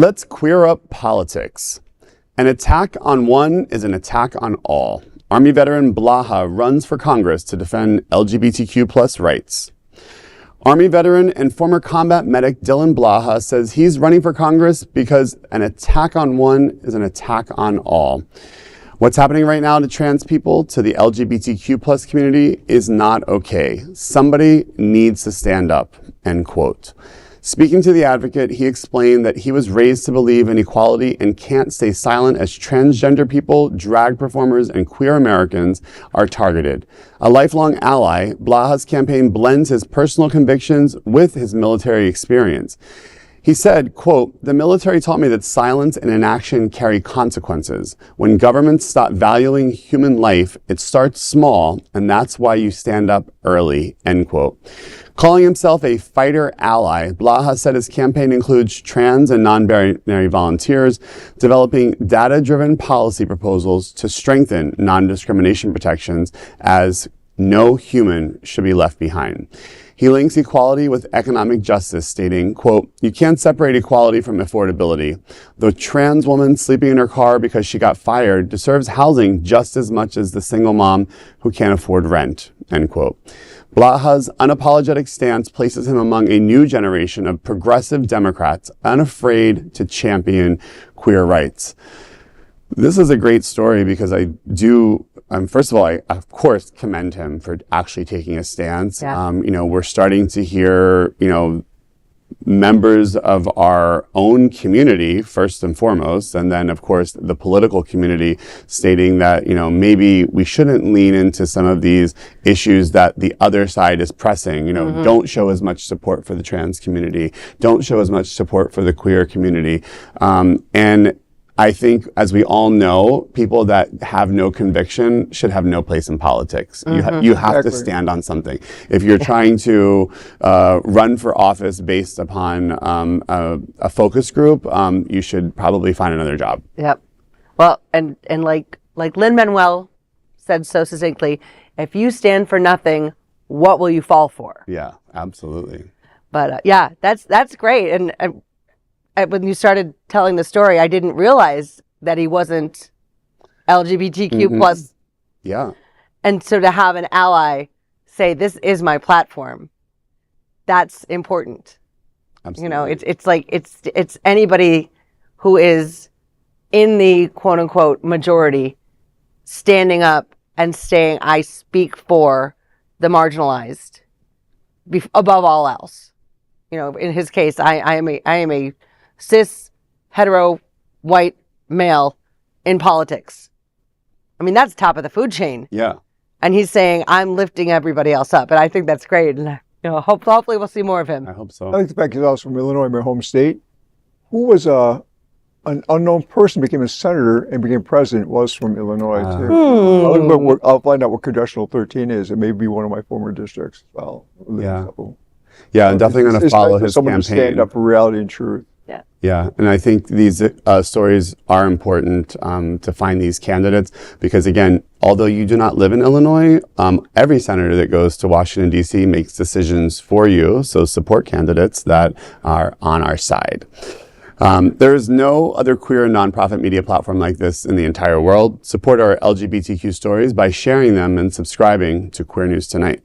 Let's queer up politics. An attack on one is an attack on all. Army veteran Blaha runs for Congress to defend LGBTQ+ rights. Army veteran and former combat medic Dylan Blaha says he's running for Congress because an attack on one is an attack on all. What's happening right now to trans people, to the LGBTQ+ community, is not okay. Somebody needs to stand up, end quote. Speaking to The Advocate, he explained that he was raised to believe in equality and can't stay silent as transgender people, drag performers, and queer Americans are targeted. A lifelong ally, Blaha's campaign blends his personal convictions with his military experience. He said, quote, "The military taught me that silence and inaction carry consequences. When governments stop valuing human life, it starts small, and that's why you stand up early," end quote. Calling himself a fighter ally, Blaha said his campaign includes trans and non-binary volunteers, developing data-driven policy proposals to strengthen non-discrimination protections, as no human should be left behind. He links equality with economic justice, stating, quote, "You can't separate equality from affordability. The trans woman sleeping in her car because she got fired deserves housing just as much as the single mom who can't afford rent," end quote. Blaha's unapologetic stance places him among a new generation of progressive Democrats unafraid to champion queer rights. This is a great story because I do, first of all, I of course commend him for actually taking a stance. Yeah. We're starting to hear, members of our own community, first and foremost, and then of course the political community stating that, maybe we shouldn't lean into some of these issues that the other side is pressing. Don't show as much support for the trans community. Don't show as much support for the queer community. And I think, as we all know, people that have no conviction should have no place in politics. You have to stand on something. If you're trying to run for office based upon a focus group, you should probably find another job. Yep. Well, and like Lin-Manuel said so succinctly, if you stand for nothing, what will you fall for? Yeah, absolutely. But that's great. And when you started telling the story, I didn't realize that he wasn't LGBTQ plus. Yeah. And so to have an ally say, "This is my platform," that's important. Absolutely. It's like it's anybody who is in the quote unquote majority standing up and saying, "I speak for the marginalized above all else." In his case, I am a cis, hetero, white male in politics. I mean, that's top of the food chain. Yeah. And he's saying, "I'm lifting everybody else up." And I think that's great. And, hopefully we'll see more of him. I hope so. I like the fact that I was from Illinois, my home state. Who was an unknown person became a senator and became president was from Illinois, too. I'll find out what Congressional 13 is. It may be one of my former districts. Yeah, I'm definitely going to follow his someone campaign. To stand up for reality and truth. Yeah, and I think these stories are important to find these candidates because, again, although you do not live in Illinois, every senator that goes to Washington, D.C. makes decisions for you, so support candidates that are on our side. There is no other queer nonprofit media platform like this in the entire world. Support our LGBTQ stories by sharing them and subscribing to Queer News Tonight.